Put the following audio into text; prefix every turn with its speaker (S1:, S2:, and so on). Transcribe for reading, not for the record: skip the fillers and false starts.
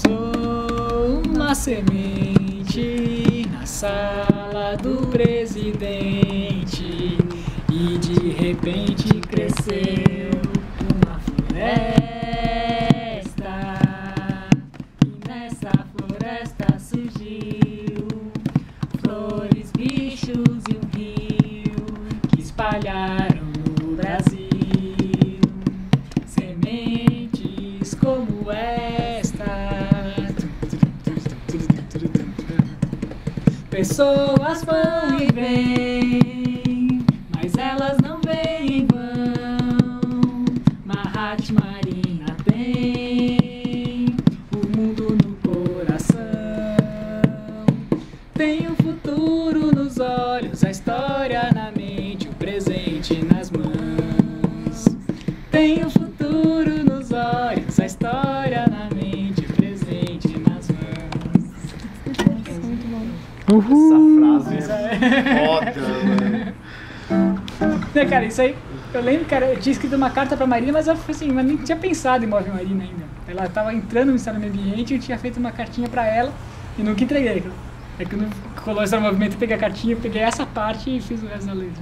S1: Sou uma semente na sala do presidente e de repente cresceu uma floresta e nessa floresta surgiu flores, bichos e um rio que espalharam no Brasil sementes como esta. Pessoas vão e vêm, mas elas não vêm em vão. Mahatma Marina tem o mundo no coração. Tem o futuro nos olhos, a história na mente, o presente nas mãos. Tem o futuro nos olhos, a história na mente, o presente nas mãos.
S2: Essa frase é foda, mano.
S1: Cara, isso aí, eu lembro, cara, eu tinha escrito uma carta pra Marina, mas eu assim, eu nem tinha pensado em Move Marina ainda. Ela tava entrando no estado do meio ambiente, eu tinha feito uma cartinha pra ela e nunca entreguei. É que quando rolou esse movimento, eu peguei a cartinha, eu peguei essa parte e fiz o resto da letra.